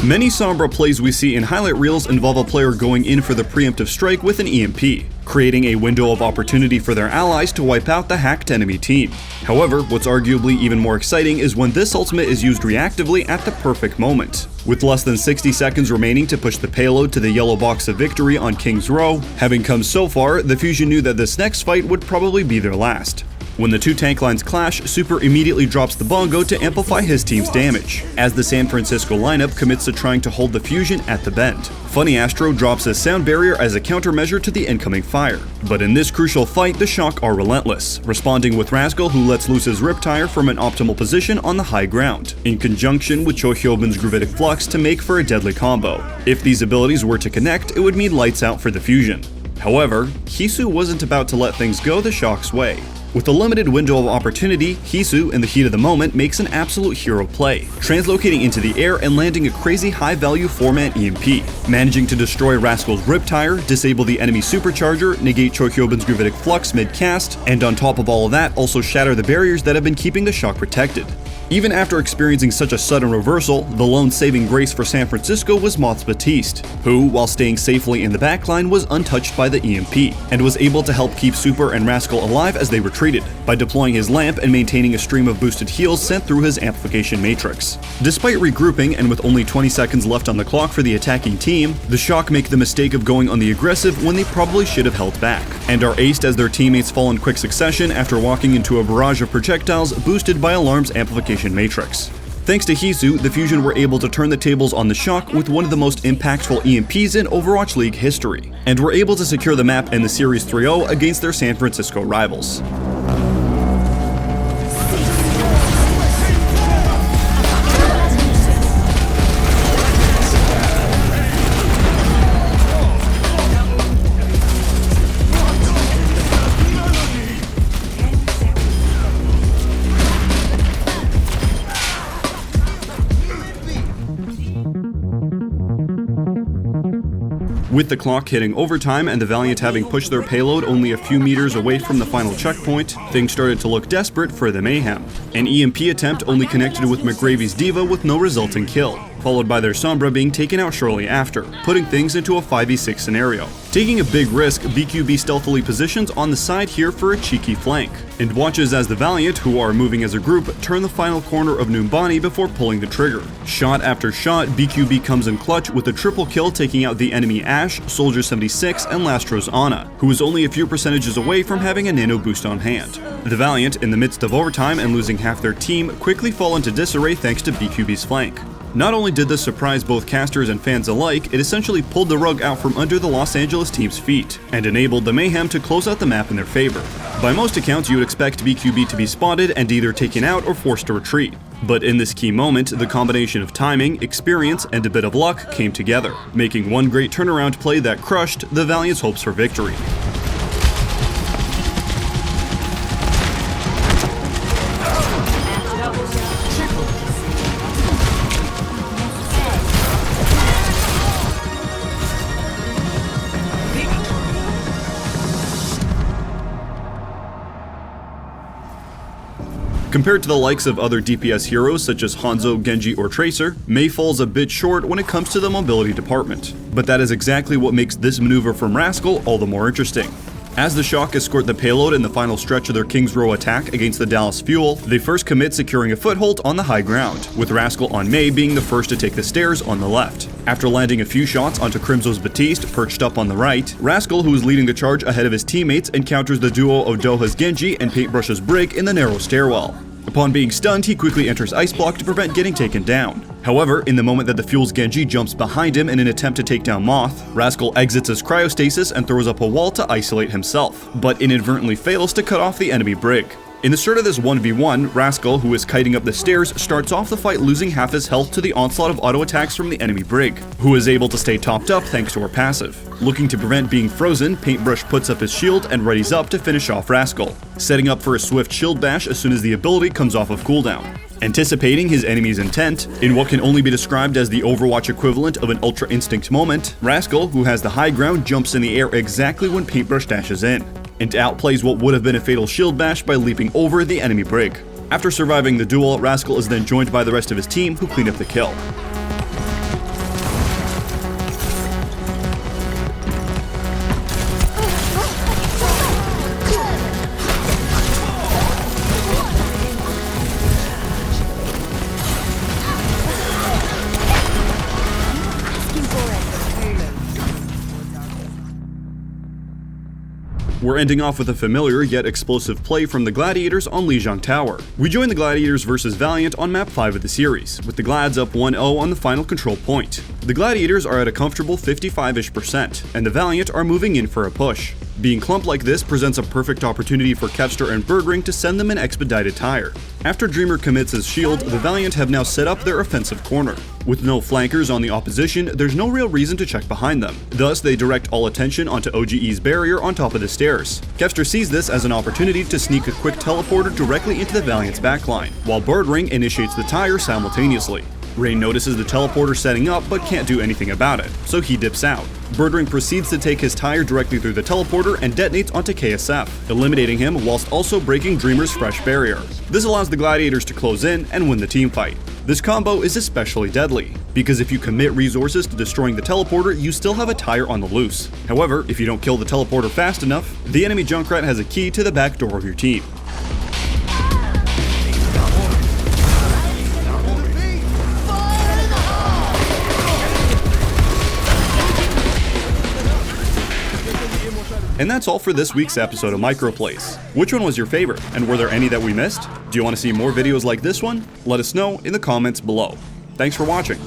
Many Sombra plays we see in highlight reels involve a player going in for the preemptive strike with an EMP, creating a window of opportunity for their allies to wipe out the hacked enemy team. However, what's arguably even more exciting is when this ultimate is used reactively at the perfect moment. With less than 60 seconds remaining to push the payload to the yellow box of victory on King's Row, having come so far, the Fusion knew that this next fight would probably be their last. When the two tank lines clash, Super immediately drops the bongo to amplify his team's damage, as the San Francisco lineup commits to trying to hold the Fusion at the bend. Funny Astro drops his sound barrier as a countermeasure to the incoming fire. But in this crucial fight, the Shock are relentless, responding with Rascal, who lets loose his Riptire from an optimal position on the high ground, in conjunction with Chohyobin's Gravitic Flux to make for a deadly combo. If these abilities were to connect, it would mean lights out for the Fusion. However, Heesu wasn't about to let things go the Shock's way. With a limited window of opportunity, Heesu, in the heat of the moment, makes an absolute hero play, translocating into the air and landing a crazy high-value 4-man EMP, managing to destroy Rascal's Riptire, disable the enemy supercharger, negate Chohyobin's Gravitic Flux mid-cast, and on top of all of that, also shatter the barriers that have been keeping the Shock protected. Even after experiencing such a sudden reversal, the lone saving grace for San Francisco was Moth's Batiste, who, while staying safely in the backline, was untouched by the EMP, and was able to help keep Super and Rascal alive as they retreated, by deploying his lamp and maintaining a stream of boosted heals sent through his amplification matrix. Despite regrouping and with only 20 seconds left on the clock for the attacking team, the Shock make the mistake of going on the aggressive when they probably should have held back, and are aced as their teammates fall in quick succession after walking into a barrage of projectiles boosted by Alarm's amplification matrix. Thanks to Heesu, the Fusion were able to turn the tables on the Shock with one of the most impactful EMPs in Overwatch League history, and were able to secure the map in the Series 3-0 against their San Francisco rivals. With the clock hitting overtime and the Valiant having pushed their payload only a few meters away from the final checkpoint, things started to look desperate for the Mayhem. An EMP attempt only connected with McGravy's Diva with no resulting kill, followed by their Sombra being taken out shortly after, putting things into a 5v6 scenario. Taking a big risk, BQB stealthily positions on the side here for a cheeky flank, and watches as the Valiant, who are moving as a group, turn the final corner of Numbani before pulling the trigger. Shot after shot, BQB comes in clutch with a triple kill, taking out the enemy Ashe, Soldier 76, and Lastro's Ana, who is only a few percentages away from having a nano boost on hand. The Valiant, in the midst of overtime and losing half their team, quickly fall into disarray thanks to BQB's flank. Not only did this surprise both casters and fans alike, it essentially pulled the rug out from under the Los Angeles team's feet, and enabled the Mayhem to close out the map in their favor. By most accounts, you would expect BQB to be spotted and either taken out or forced to retreat. But in this key moment, the combination of timing, experience, and a bit of luck came together, making one great turnaround play that crushed the Valiant's hopes for victory. Compared to the likes of other DPS heroes such as Hanzo, Genji, or Tracer, Mei falls a bit short when it comes to the mobility department. But that is exactly what makes this maneuver from Rascal all the more interesting. As the Shock escort the payload in the final stretch of their King's Row attack against the Dallas Fuel, they first commit securing a foothold on the high ground, with Rascal on Mei being the first to take the stairs on the left. After landing a few shots onto Crimso's Batiste perched up on the right, Rascal, who is leading the charge ahead of his teammates, encounters the duo of Doha's Genji and Paintbrush's Brig in the narrow stairwell. Upon being stunned, he quickly enters Ice Block to prevent getting taken down. However, in the moment that the Fuel's Genji jumps behind him in an attempt to take down Moth, Rascal exits his cryostasis and throws up a wall to isolate himself, but inadvertently fails to cut off the enemy Brig. In the start of this 1v1, Rascal, who is kiting up the stairs, starts off the fight losing half his health to the onslaught of auto attacks from the enemy Brig, who is able to stay topped up thanks to her passive. Looking to prevent being frozen, Paintbrush puts up his shield and readies up to finish off Rascal, setting up for a swift shield bash as soon as the ability comes off of cooldown. Anticipating his enemy's intent, in what can only be described as the Overwatch equivalent of an Ultra Instinct moment, Rascal, who has the high ground, jumps in the air exactly when Paintbrush dashes in, and outplays what would have been a fatal shield bash by leaping over the enemy Brig. After surviving the duel, Rascal is then joined by the rest of his team, who clean up the kill. We're ending off with a familiar yet explosive play from the Gladiators on Lijiang Tower. We join the Gladiators versus Valiant on map 5 of the series, with the Glads up 1-0 on the final control point. The Gladiators are at a comfortable 55-ish%, and the Valiant are moving in for a push. Being clumped like this presents a perfect opportunity for Kevster and Birdring to send them an expedited tire. After Dreamer commits his shield, the Valiant have now set up their offensive corner. With no flankers on the opposition, there's no real reason to check behind them. Thus, they direct all attention onto OGE's barrier on top of the stairs. Kevster sees this as an opportunity to sneak a quick teleporter directly into the Valiant's backline, while Birdring initiates the tire simultaneously. Rain notices the teleporter setting up but can't do anything about it, so he dips out. Birdring proceeds to take his tire directly through the teleporter and detonates onto KSF, eliminating him whilst also breaking Dreamer's fresh barrier. This allows the Gladiators to close in and win the teamfight. This combo is especially deadly, because if you commit resources to destroying the teleporter, you still have a tire on the loose. However, if you don't kill the teleporter fast enough, the enemy Junkrat has a key to the back door of your team. And that's all for this week's episode of Microplays. Which one was your favorite, and were there any that we missed? Do you want to see more videos like this one? Let us know in the comments below. Thanks for watching.